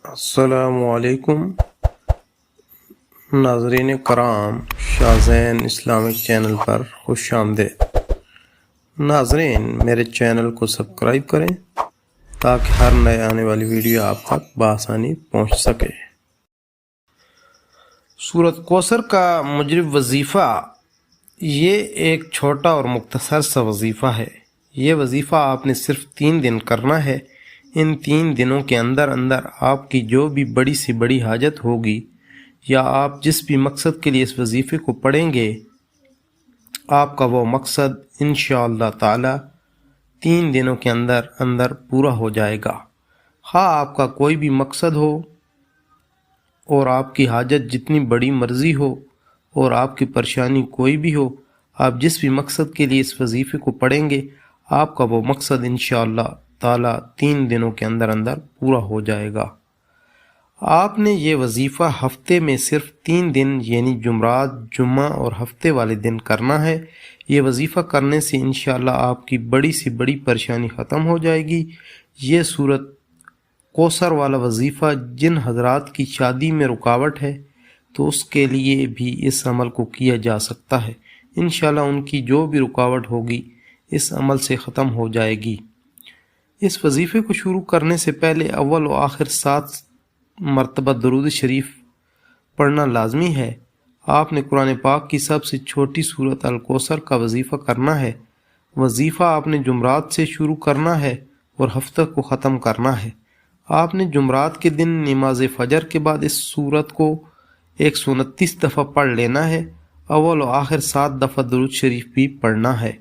السلام علیکم ناظرین کرام، شاہزین اسلامک چینل پر خوش آمدید۔ ناظرین، میرے چینل کو سبسکرائب کریں تاکہ ہر نئے آنے والی ویڈیو آپ تک بآسانی پہنچ سکے۔ سورۃ کوثر کا مجرب وظیفہ، یہ ایک چھوٹا اور مختصر سا وظیفہ ہے۔ یہ وظیفہ آپ نے صرف 3 دن کرنا ہے۔ ان 3 دنوں کے اندر آپ کی جو بھی بڑی سے بڑی حاجت ہوگی یا آپ جس بھی مقصد کے لیے اس وظیفے کو پڑھیں گے، آپ کا وہ مقصد انشاءاللہ تعالی 3 دنوں کے اندر پورا ہو جائے گا۔ ہاں، آپ کا کوئی بھی مقصد ہو اور آپ کی حاجت جتنی بڑی مرضی ہو اور آپ کی پریشانی کوئی بھی ہو، آپ جس بھی مقصد کے لیے اس وظیفے کو پڑھیں گے، آپ کا وہ مقصد انشاءاللہ تعالی 3 دنوں کے اندر پورا ہو جائے گا۔ آپ نے یہ وظیفہ ہفتے میں صرف 3 دن یعنی جمعرات، جمعہ اور ہفتے والے دن کرنا ہے۔ یہ وظیفہ کرنے سے انشاءاللہ آپ کی بڑی سے بڑی پریشانی ختم ہو جائے گی۔ یہ سورۃ کوثر والا وظیفہ جن حضرات کی شادی میں رکاوٹ ہے تو اس کے لیے بھی اس عمل کو کیا جا سکتا ہے۔ انشاءاللہ ان کی جو بھی رکاوٹ ہوگی اس عمل سے ختم ہو جائے گی۔ اس وظیفے کو شروع کرنے سے پہلے اول و آخر 7 مرتبہ درود شریف پڑھنا لازمی ہے۔ آپ نے قرآن پاک کی سب سے چھوٹی سورۃ الکوثر کا وظیفہ کرنا ہے۔ وظیفہ آپ نے جمعرات سے شروع کرنا ہے اور ہفتہ کو ختم کرنا ہے۔ آپ نے جمعرات کے دن نماز فجر کے بعد اس سورت کو 129 دفعہ پڑھ لینا ہے۔ اول و آخر 7 دفعہ درود شریف بھی پڑھنا ہے،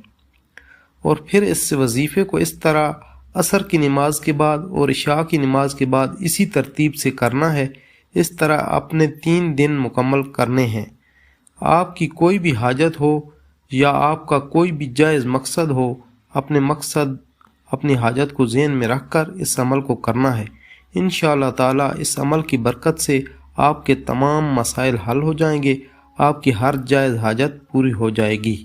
اور پھر اس وظیفے کو اس طرح عصر کی نماز کے بعد اور عشاء کی نماز کے بعد اسی ترتیب سے کرنا ہے۔ اس طرح اپنے 3 دن مکمل کرنے ہیں۔ آپ کی کوئی بھی حاجت ہو یا آپ کا کوئی بھی جائز مقصد ہو، اپنے مقصد، اپنی حاجت کو ذہن میں رکھ کر اس عمل کو کرنا ہے۔ انشاءاللہ تعالی اس عمل کی برکت سے آپ کے تمام مسائل حل ہو جائیں گے، آپ کی ہر جائز حاجت پوری ہو جائے گی۔